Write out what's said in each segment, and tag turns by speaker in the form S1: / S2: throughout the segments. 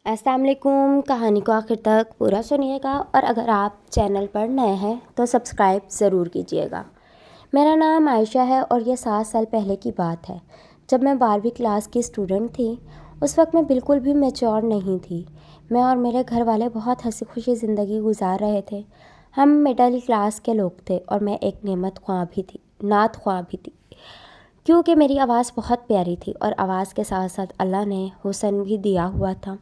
S1: السلام علیکم. کہانی کو آخر تک پورا سنیے گا اور اگر آپ چینل پر نئے ہیں تو سبسکرائب ضرور کیجیے گا. میرا نام عائشہ ہے اور یہ 7 سال پہلے کی بات ہے جب میں 12ویں کلاس کی اسٹوڈنٹ تھی. اس وقت میں بالکل بھی میچور نہیں تھی. میں اور میرے گھر والے بہت ہنسی خوشی زندگی گزار رہے تھے. ہم مڈل کلاس کے لوگ تھے اور میں ایک نعت خواں بھی تھی کیونکہ میری آواز بہت پیاری تھی اور آواز کے ساتھ ساتھ اللہ نے حسن بھی دیا ہوا تھا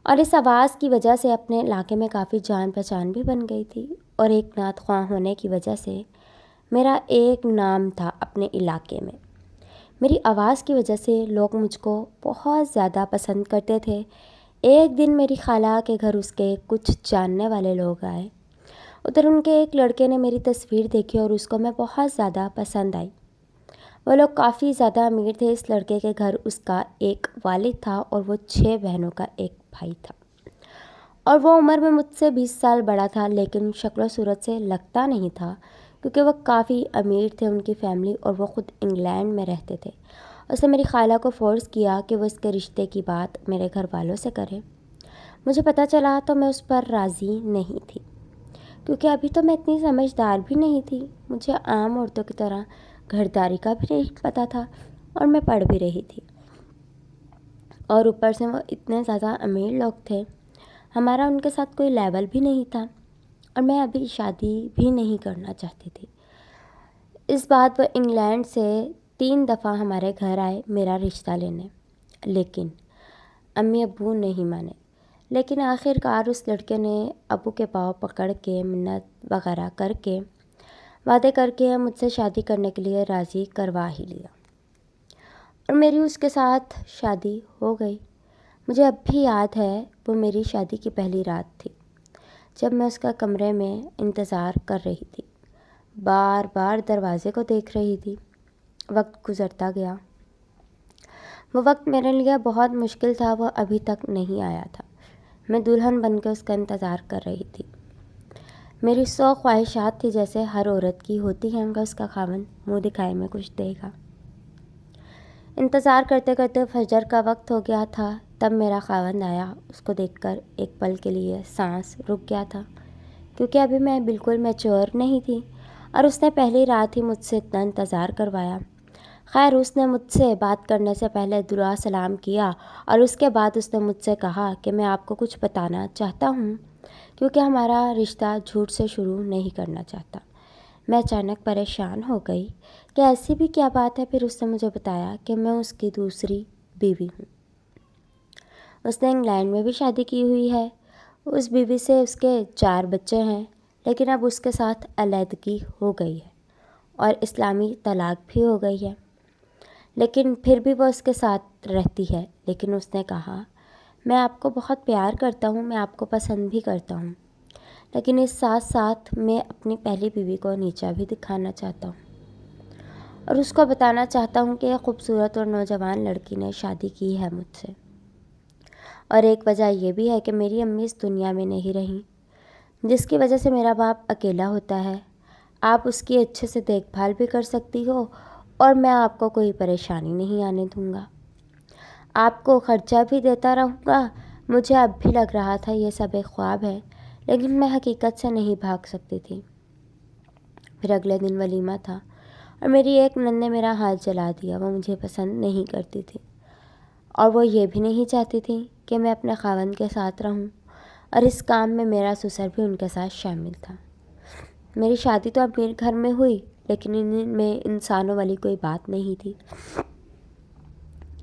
S1: اور اس آواز کی وجہ سے اپنے علاقے میں کافی جان پہچان بھی بن گئی تھی. اور ایک نعت خواں ہونے کی وجہ سے میرا ایک نام تھا اپنے علاقے میں. میری آواز کی وجہ سے لوگ مجھ کو بہت زیادہ پسند کرتے تھے. ایک دن میری خالہ کے گھر اس کے کچھ جاننے والے لوگ آئے. ادھر ان کے ایک لڑکے نے میری تصویر دیکھی اور اس کو میں بہت زیادہ پسند آئی. وہ لوگ کافی زیادہ امیر تھے. اس لڑکے کے گھر اس کا ایک والد تھا اور وہ 6 بہنوں کا ایک بھائی تھا اور وہ عمر میں مجھ سے 20 سال بڑا تھا لیکن شکل و صورت سے لگتا نہیں تھا کیونکہ وہ کافی امیر تھے ان کی فیملی اور وہ خود انگلینڈ میں رہتے تھے. اس نے میری خالہ کو فورس کیا کہ وہ اس کے رشتے کی بات میرے گھر والوں سے کرے. مجھے پتہ چلا تو میں اس پر راضی نہیں تھی کیونکہ ابھی تو میں اتنی سمجھدار بھی نہیں تھی. مجھے عام عورتوں کی طرح گھرداری کا بھی نہیں پتہ تھا اور میں پڑھ بھی رہی تھی اور اوپر سے وہ اتنے زیادہ امیر لوگ تھے. ہمارا ان کے ساتھ کوئی لیول بھی نہیں تھا اور میں ابھی شادی بھی نہیں کرنا چاہتی تھی. اس بعد وہ انگلینڈ سے 3 دفعہ ہمارے گھر آئے میرا رشتہ لینے لیکن امی ابو نہیں مانے. لیکن آخر کار اس لڑکے نے ابو کے پاؤں پکڑ کے منت وغیرہ کر کے وعدے کر کے مجھ سے شادی کرنے کے لیے راضی کروا ہی لیا اور میری اس کے ساتھ شادی ہو گئی. مجھے اب بھی یاد ہے وہ میری شادی کی پہلی رات تھی جب میں اس کا کمرے میں انتظار کر رہی تھی. بار بار دروازے کو دیکھ رہی تھی. وقت گزرتا گیا. وہ وقت میرے لیے بہت مشکل تھا. وہ ابھی تک نہیں آیا تھا. میں دلہن بن کے اس کا انتظار کر رہی تھی. میری 100 خواہشات تھی جیسے ہر عورت کی ہوتی ہیں کہ اس کا خاوند منہ دکھائے میں کچھ دے گا. انتظار کرتے کرتے فجر کا وقت ہو گیا تھا. تب میرا خاوند آیا. اس کو دیکھ کر ایک پل کے لیے سانس رک گیا تھا کیونکہ ابھی میں بالکل میچور نہیں تھی اور اس نے پہلی رات ہی مجھ سے اتنا انتظار کروایا. خیر اس نے مجھ سے بات کرنے سے پہلے دعا سلام کیا اور اس کے بعد اس نے مجھ سے کہا کہ میں آپ کو کچھ بتانا چاہتا ہوں کیونکہ ہمارا رشتہ جھوٹ سے شروع نہیں کرنا چاہتا. میں اچانک پریشان ہو گئی کہ ایسی بھی کیا بات ہے. پھر اس نے مجھے بتایا کہ میں اس کی دوسری بیوی ہوں. اس نے انگلینڈ میں بھی شادی کی ہوئی ہے. اس بیوی سے اس کے 4 بچے ہیں لیکن اب اس کے ساتھ علیحدگی ہو گئی ہے اور اسلامی طلاق بھی ہو گئی ہے لیکن پھر بھی وہ اس کے ساتھ رہتی ہے. لیکن اس نے کہا میں آپ کو بہت پیار کرتا ہوں, میں آپ کو پسند بھی کرتا ہوں لیکن اس ساتھ ساتھ میں اپنی پہلی بیوی کو نیچا بھی دکھانا چاہتا ہوں اور اس کو بتانا چاہتا ہوں کہ ایک خوبصورت اور نوجوان لڑکی نے شادی کی ہے مجھ سے. اور ایک وجہ یہ بھی ہے کہ میری امی اس دنیا میں نہیں رہیں جس کی وجہ سے میرا باپ اکیلا ہوتا ہے. آپ اس کی اچھے سے دیکھ بھال بھی کر سکتی ہو اور میں آپ کو کوئی پریشانی نہیں آنے دوں گا. آپ کو خرچہ بھی دیتا رہوں گا. مجھے اب بھی لگ رہا تھا یہ سب ایک خواب ہے لیکن میں حقیقت سے نہیں بھاگ سکتی تھی. پھر اگلے دن ولیمہ تھا اور میری ایک نند نے میرا ہاتھ جلا دیا. وہ مجھے پسند نہیں کرتی تھی اور وہ یہ بھی نہیں چاہتی تھی کہ میں اپنے خاوند کے ساتھ رہوں اور اس کام میں میرا سسر بھی ان کے ساتھ شامل تھا. میری شادی تو امیر گھر میں ہوئی لیکن ان میں انسانوں والی کوئی بات نہیں تھی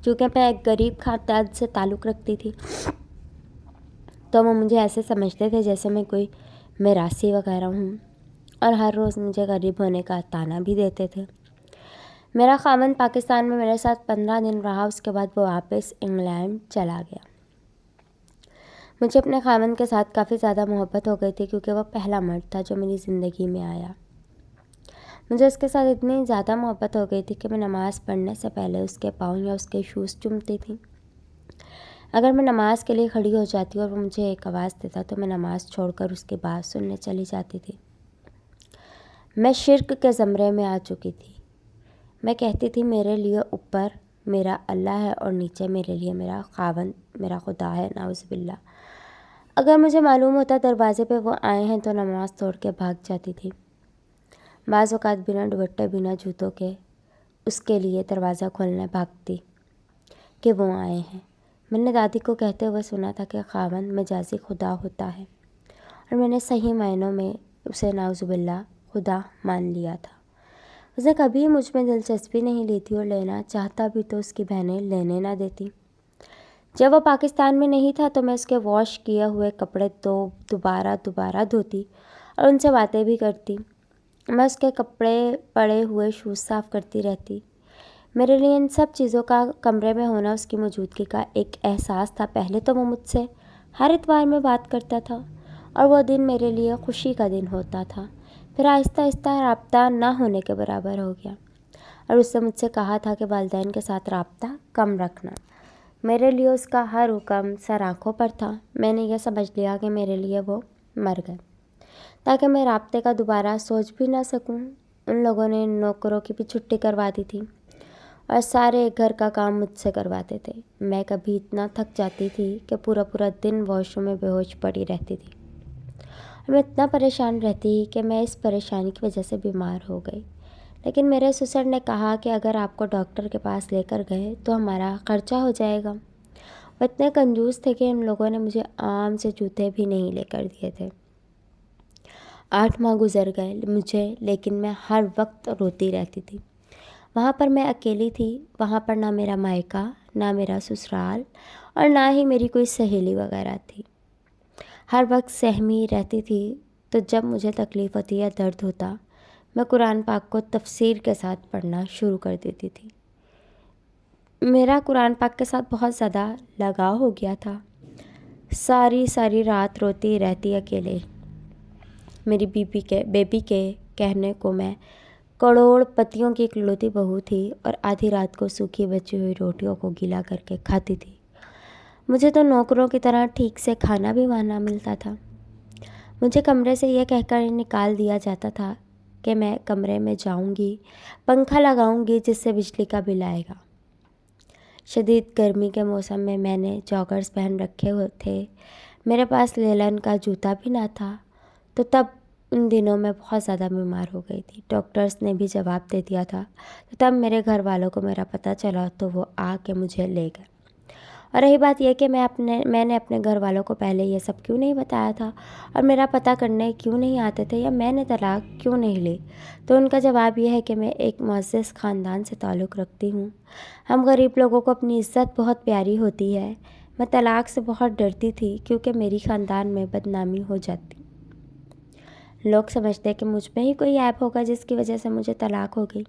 S1: کیونکہ میں ایک غریب خاندان سے تعلق رکھتی تھی تو وہ مجھے ایسے سمجھتے تھے جیسے میں کوئی میراثی وغیرہ ہوں اور ہر روز مجھے غریب ہونے کا طعنہ بھی دیتے تھے. میرا خاوند پاکستان میں میرے ساتھ 15 دن رہا. اس کے بعد وہ واپس انگلینڈ چلا گیا. مجھے اپنے خاوند کے ساتھ کافی زیادہ محبت ہو گئی تھی کیونکہ وہ پہلا مرد تھا جو میری زندگی میں آیا. مجھے اس کے ساتھ اتنی زیادہ محبت ہو گئی تھی کہ میں نماز پڑھنے سے پہلے اس کے پاؤں یا اس کے شوز چومتی تھی. اگر میں نماز کے لیے کھڑی ہو جاتی اور وہ مجھے ایک آواز دیتا تو میں نماز چھوڑ کر اس کی بات سننے چلی جاتی تھی. میں شرک کے زمرے میں آ چکی تھی. میں کہتی تھی میرے لیے اوپر میرا اللہ ہے اور نیچے میرے لیے میرا خاوند میرا خدا ہے نعوذ باللہ۔ اگر مجھے معلوم ہوتا دروازے پہ وہ آئے ہیں تو نماز توڑ کے بھاگ جاتی تھی۔ بعض اوقات بنا دوپٹے بنا جوتوں کے اس کے لیے دروازہ کھولنے بھاگتی کہ وہ آئے ہیں۔ میں نے دادی کو کہتے ہوئے سنا تھا کہ خاوند مجازی خدا ہوتا ہے، اور میں نے صحیح معنوں میں اسے نعوذ باللہ خدا مان لیا تھا۔ اس نے کبھی مجھ میں دلچسپی نہیں لی تھی، اور لینا چاہتا بھی تو اس کی بہنیں لینے نہ دیتی۔ جب وہ پاکستان میں نہیں تھا تو میں اس کے واش کیے ہوئے کپڑے دوبارہ دھوتی اور ان سے باتیں بھی کرتی۔ میں اس کے کپڑے پڑے ہوئے شوز صاف کرتی رہتی۔ میرے لیے ان سب چیزوں کا کمرے میں ہونا اس کی موجودگی کا ایک احساس تھا۔ پہلے تو وہ مجھ سے ہر اتوار میں بات کرتا تھا اور وہ دن میرے لیے خوشی کا دن ہوتا تھا، پھر آہستہ آہستہ رابطہ نہ ہونے کے برابر ہو گیا، اور اس نے مجھ سے کہا تھا کہ والدین کے ساتھ رابطہ کم رکھنا۔ میرے لیے اس کا ہر حکم سر آنکھوں پر تھا۔ میں نے یہ سمجھ لیا کہ میرے لیے وہ مر گئے تاکہ میں رابطے کا دوبارہ سوچ بھی نہ سکوں۔ ان لوگوں نے نوکروں کی بھی چھٹی کروا دی تھی اور سارے گھر کا کام مجھ سے کرواتے تھے۔ میں کبھی اتنا تھک جاتی تھی کہ پورا دن واش روم میں بے ہوش پڑی رہتی تھی، اور میں اتنا پریشان رہتی کہ میں اس پریشانی کی وجہ سے بیمار ہو گئی۔ لیکن میرے سسر نے کہا کہ اگر آپ کو ڈاکٹر کے پاس لے کر گئے تو ہمارا خرچہ ہو جائے گا۔ وہ اتنے کنجوس تھے کہ ان لوگوں نے مجھے عام سے جوتے بھی نہیں لے کر دیے تھے۔ 8 ماہ گزر گئے مجھے، لیکن میں ہر وقت روتی رہتی تھی۔ وہاں پر میں اکیلی تھی، وہاں پر نہ میرا مائکہ، نہ میرا سسرال، اور نہ ہی میری کوئی سہیلی وغیرہ تھی۔ ہر وقت سہمی رہتی تھی، تو جب مجھے تکلیف ہوتی یا درد ہوتا میں قرآن پاک کو تفسیر کے ساتھ پڑھنا شروع کر دیتی تھی۔ میرا قرآن پاک کے ساتھ بہت زیادہ لگاؤ ہو گیا تھا۔ ساری رات روتی رہتی اکیلے۔ میری بیبی کے کہنے کو میں کروڑ پتیوں کی اکلوتی بہو تھی، اور آدھی رات کو سوکھی بچی ہوئی روٹیوں کو گیلا کر کے کھاتی تھی۔ مجھے تو نوکروں کی طرح ٹھیک سے کھانا بھی وہاں نہ ملتا تھا۔ مجھے کمرے سے یہ کہہ کر نکال دیا جاتا تھا کہ میں کمرے میں جاؤں گی، پنکھا لگاؤں گی جس سے بجلی کا بل آئے گا۔ شدید گرمی کے موسم میں نے جاگرز پہن رکھے ہوئے تھے، میرے پاس لینن کا جوتا بھی نہ تھا، تو تب ان دنوں میں بہت زیادہ بیمار ہو گئی تھی۔ ڈاکٹرز نے بھی جواب دے دیا تھا، تو تب میرے گھر والوں کو میرا پتہ چلا تو وہ آ کے مجھے لے گئے۔ اور رہی بات یہ کہ میں نے اپنے گھر والوں کو پہلے یہ سب کیوں نہیں بتایا تھا، اور میرا پتہ کرنے کیوں نہیں آتے تھے، یا میں نے طلاق کیوں نہیں لی، تو ان کا جواب یہ ہے کہ میں ایک معزز خاندان سے تعلق رکھتی ہوں، ہم غریب لوگوں کو اپنی عزت بہت پیاری ہوتی ہے، میں طلاق سے بہت ڈرتی تھی کیونکہ میری خاندان میں بدنامی ہو جاتی، لوگ سمجھتے کہ مجھ میں ہی کوئی عیب ہوگا جس کی وجہ سے مجھے طلاق ہو گئی۔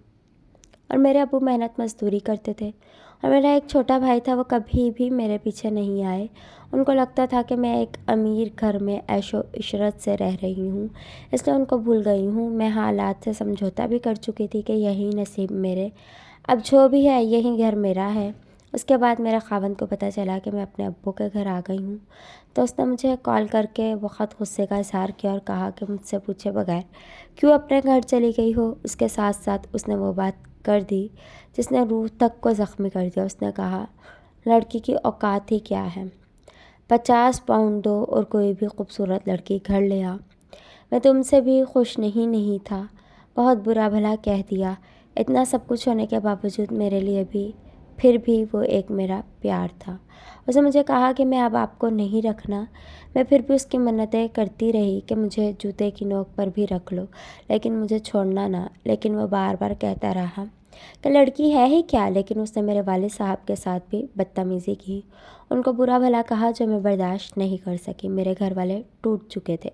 S1: اور میرے ابو محنت مزدوری کرتے تھے، اور میرا ایک چھوٹا بھائی تھا، وہ کبھی بھی میرے پیچھے نہیں آئے۔ ان کو لگتا تھا کہ میں ایک امیر گھر میں عیش و عشرت سے رہ رہی ہوں، اس لیے ان کو بھول گئی ہوں۔ میں حالات سے سمجھوتا بھی کر چکی تھی کہ یہی نصیب میرے، اب جو بھی ہے یہی گھر میرا ہے۔ اس کے بعد میرے خاوند کو پتہ چلا کہ میں اپنے ابو کے گھر آ گئی ہوں، تو اس نے مجھے کال کر کے بہت غصے کا اظہار کیا اور کہا کہ مجھ سے پوچھے بغیر کیوں اپنے گھر چلی گئی ہو۔ اس کے ساتھ ساتھ اس نے وہ بات کر دی جس نے روح تک کو زخمی کر دیا۔ اس نے کہا، لڑکی کی اوقات ہی کیا ہے، 50 پاؤنڈ دو اور کوئی بھی خوبصورت لڑکی گھر لے آ۔ میں تم سے بھی خوش نہیں تھا، بہت برا بھلا کہہ دیا۔ اتنا سب کچھ ہونے کے باوجود میرے لیے بھی پھر بھی وہ ایک میرا پیار تھا۔ اس نے مجھے کہا کہ میں اب آپ کو نہیں رکھنا۔ میں پھر بھی اس کی منتیں کرتی رہی کہ مجھے جوتے کی نوک پر بھی رکھ لو، لیکن مجھے چھوڑنا نہ۔ لیکن وہ بار بار کہتا رہا کہ لڑکی ہے ہی کیا۔ لیکن اس نے میرے والد صاحب کے ساتھ بھی بدتمیزی کی، ان کو برا بھلا کہا جو میں برداشت نہیں کر سکی۔ میرے گھر والے ٹوٹ چکے تھے،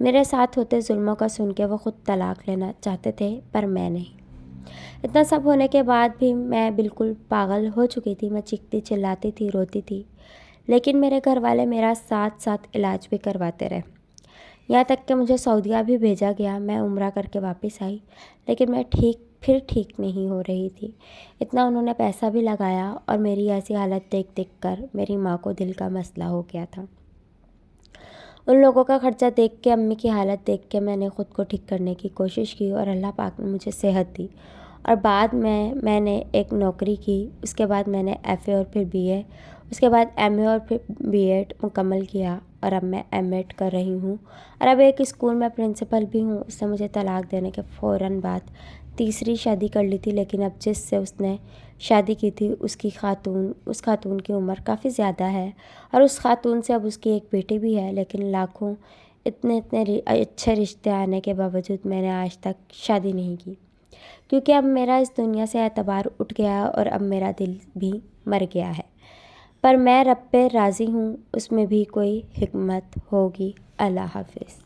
S1: میرے ساتھ ہوتے ظلموں کا سن کے وہ خود طلاق لینا چاہتے تھے، پر میں نہیں۔ اتنا سب ہونے کے بعد بھی میں بالکل پاگل ہو چکی تھی۔ میں چیختی چلاتی تھی، روتی تھی، لیکن میرے گھر والے میرا ساتھ علاج بھی کرواتے رہے، یہاں تک کہ مجھے سعودیہ بھی بھیجا گیا۔ میں عمرہ کر کے واپس آئی، لیکن میں پھر ٹھیک نہیں ہو رہی تھی۔ اتنا انہوں نے پیسہ بھی لگایا، اور میری ایسی حالت دیکھ کر میری ماں کو دل کا مسئلہ ہو گیا تھا۔ ان لوگوں کا خرچہ دیکھ کے، امی کی حالت دیکھ کے میں نے خود کو ٹھیک کرنے کی کوشش کی، اور اللہ پاک نے مجھے صحت دی، اور بعد میں نے ایک نوکری کی۔ اس کے بعد میں نے FA اور پھر BA اس کے بعد ایم اے اور پھر بی ایڈ مکمل کیا اور اب میں ایم ایڈ کر رہی ہوں اور اب ایک اسکول میں پرنسپل بھی ہوں۔ اس نے مجھے طلاق دینے کے فوراً بعد تیسری شادی کر لی تھی، لیکن اب جس سے اس نے شادی کی تھی اس خاتون کی عمر کافی زیادہ ہے اور اس خاتون سے اب اس کی ایک بیٹی بھی ہے، لیکن لاکھوں اتنے اچھے رشتے آنے کے باوجود میں نے آج تک شادی نہیں کی، کیونکہ اب میرا اس دنیا سے اعتبار اٹھ گیا اور اب میرا دل بھی مر گیا ہے۔ پر میں رب پہ راضی ہوں، اس میں بھی کوئی حکمت ہوگی۔ اللہ حافظ۔